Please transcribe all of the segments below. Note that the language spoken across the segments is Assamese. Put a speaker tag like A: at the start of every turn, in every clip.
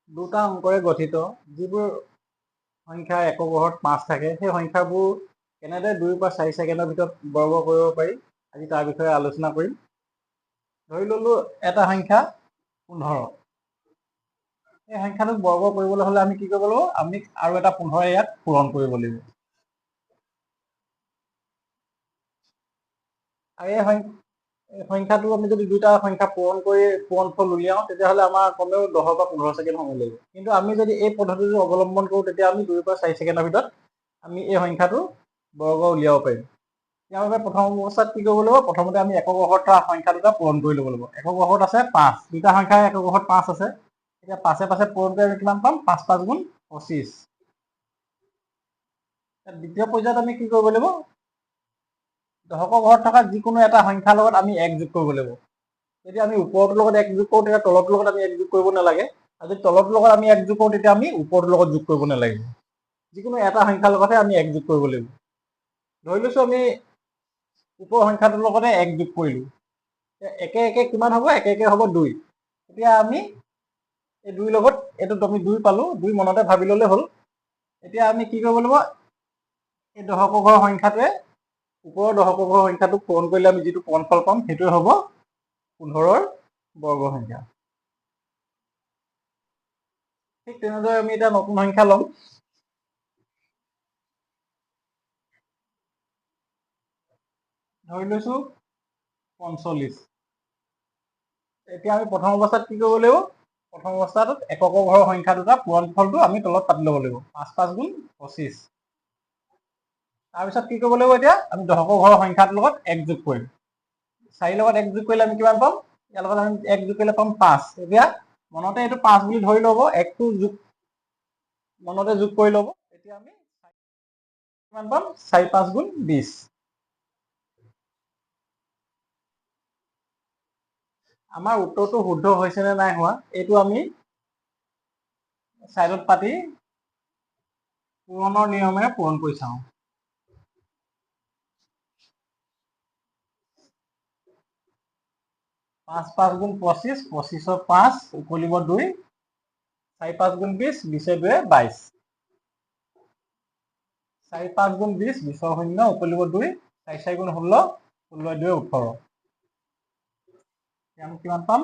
A: দুটা অংকৰে গঠিত যিবোৰ সংখ্যা একক ঘৰত 5 থাকে, সেই সংখ্যাবোৰ কেনেদৰে 2 পৰা 4 ছেকেণ্ডৰ ভিতৰত বৰ্গ কৰিব পাৰি, আজি তাৰ বিষয়ে আলোচনা কৰিম। ধৰি ললো এটা সংখ্যা 15। এই সংখ্যাটোক বৰ্গ কৰিবলৈ হলে আমি কি কৰিব লাগিব, আমি আৰু এটা 15 ইয়াত পূৰণ কৰিব লাগিব। আৰু এই সংখ্যাটো আমি যদি দুইটা সংখ্যা পূৰণফল উলিয়াও, তেতিয়াহ'লে আমাৰ কমেও 10 বা 15 ছেকেণ্ড সময় লাগিব। কিন্তু আমি যদি এই পদ্ধতিটো অৱলম্বন কৰোঁ, তেতিয়া আমি 2 পৰা 4 ছেকেণ্ডৰ ভিতৰত আমি এই সংখ্যাটো বৰ্গ উলিয়াব পাৰিম। ইয়াৰ বাবে প্ৰথম অৱস্থাত কি কৰিব লাগিব, প্ৰথমতে আমি একক ঘৰত থকা সংখ্যা দুটা পূৰণ কৰি ল'ব লাগিব। একক ঘৰত আছে 5, দুটা সংখ্যা একক ঘৰত 5 আছে। এতিয়া 5 পূৰণ কৰি আমি কিমান পাম, 5 × 5 = 25। দ্বিতীয় পৰ্যায়ত আমি কি কৰিব লাগিব, দশকৰ ঘৰত থকা যিকোনো এটা সংখ্যাৰ লগত আমি 1 যোগ কৰিব লাগিব। যদি আমি ওপৰটোৰ লগত 1 যোগ কৰোঁ, তেতিয়া তলটোৰ লগত আমি 1 যোগ কৰিব নালাগে। আৰু যদি তলটোৰ লগত আমি 1 যোগ কৰোঁ, তেতিয়া আমি ওপৰটোৰ লগত যোগ কৰিব নালাগে। যিকোনো এটা সংখ্যাৰ লগতহে আমি 1 যোগ কৰিব লাগিব। ধৰি লৈছো আমি ওপৰ সংখ্যাটোৰ লগতে 1 যোগ কৰিলো। একে একে কিমান হ'ব, একে একে হ'ব 2। এতিয়া আমি এই 2 লগত এইটোত আমি 2 পালো, 2 মনতে ভাবি ললে হ'ল। এতিয়া আমি কি কৰিব লাগিব, এই দশকৰ ঘৰৰ সংখ্যাটোৱে ওপৰৰ দশকৰ ঘৰৰ সংখ্যাটোক পূৰণ কৰিলে আমি যিটো পূৰণফল পাম, সেইটোৱে হ'ব 15ৰ বৰ্গ সংখ্যা। ঠিক তেনেদৰে আমি এটা নতুন সংখ্যা ল'ম। ধৰি লৈছো 45। এতিয়া আমি প্ৰথম অৱস্থাত কি কৰিব লাগিব, প্ৰথম অৱস্থাটোত একক ঘৰৰ সংখ্যা দুটা পূৰণফলটো আমি তলত পাতি ল'ব লাগিব। 5 × 5 = 25। তাৰপিছত কি কৰিব লাগিব, এতিয়া আমি দশকৰ ঘৰৰ সংখ্যাটোৰ লগত 1 যোগ কৰিম। 4 লগত 1 যোগ কৰিলে আমি কিমান পাম, ইয়াৰ লগত আমি 1 যোগ কৰিলে পাম 5। এতিয়া মনতে এইটো 5 বুলি ধৰি ল'ব, 1টো যোগ মনতে যোগ কৰি ল'ব। এতিয়া আমি কিমান পাম, 4 × 5 = 20। আমাৰ উত্তৰটো শুদ্ধ হৈছে নে নাই হোৱা, এইটো আমি চাইডত পাতি পূৰণৰ নিয়মেৰে পূৰণ কৰি চাওঁ। 5 × 5 = 25, 25ৰ 5 উকলিব 2, 4 × 5 = 20, 20ৰ 2 = 22। 4 × 5 = 20, 20ৰ 0 উকলিব 2, 4 × 4 = 16, 16ৰ 2 = 18। আমি কিমান পাম,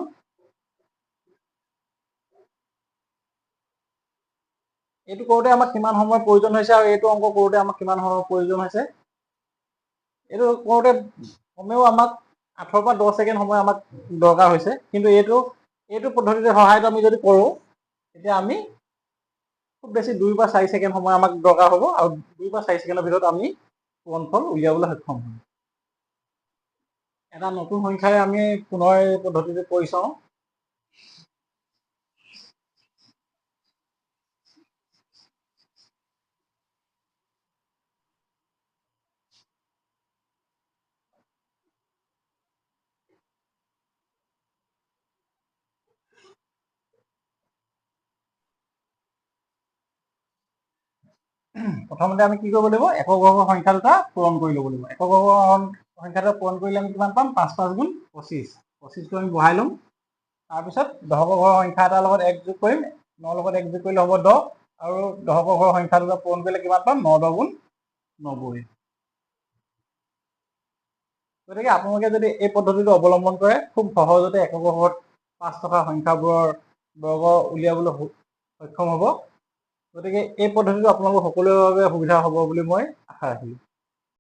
A: এইটো কৰোঁতে আমাক কিমান সময়ৰ প্ৰয়োজন হৈছে আৰু এইটো অংক কৰোঁতে আমাক কিমান সময়ৰ প্ৰয়োজন হৈছে, এইটো কৰোঁতে কমেও আমাক 8 পৰা 10 ছেকেণ্ড সময় আমাক দৰকাৰ হৈছে। কিন্তু এইটো পদ্ধতিৰ সহায়ত আমি যদি কৰোঁ, তেতিয়া আমি খুব বেছি 2 বা 4 ছেকেণ্ড সময় আমাক দৰকাৰ হ'ব, আৰু 2 বা 4 ছেকেণ্ডৰ ভিতৰত আমি পূৰণফল উলিয়াবলৈ সক্ষম হ'ম। এটা নতুন সংখ্যাৰে আমি পুনৰ এই পদ্ধতিটো কৰি চাওঁ। প্ৰথমতে আমি কি কৰিব লাগিব, একক ঘৰৰ সংখ্যা দুটা পূৰণ কৰি ল'ব লাগিব। একক ঘৰৰ সংখ্যাটো পূৰণ কৰিলে আমি কিমান পাম, 5 × 5 = 25। 25টো আমি বহাই ল'ম। তাৰপিছত দশকৰ ঘৰৰ সংখ্যা এটাৰ লগত 1 যোগ কৰিম, 9ৰ লগত 1 যোগ কৰিলে হ'ব 10, আৰু দশকৰ ঘৰৰ সংখ্যা দুটা পূৰণ কৰিলে কিমান পাম, 9 × 10 = 90। গতিকে আপোনালোকে যদি এই পদ্ধতিটো অৱলম্বন কৰে, খুব সহজতে একক ঘৰত 5 থকা সংখ্যাবোৰৰ বৰ্গ উলিয়াবলৈ সক্ষম হ'ব। গতিকে এই পদ্ধতিটো আপোনালোকৰ সকলোৰে বাবে সুবিধা হ'ব বুলি মই আশা ৰাখিলোঁ।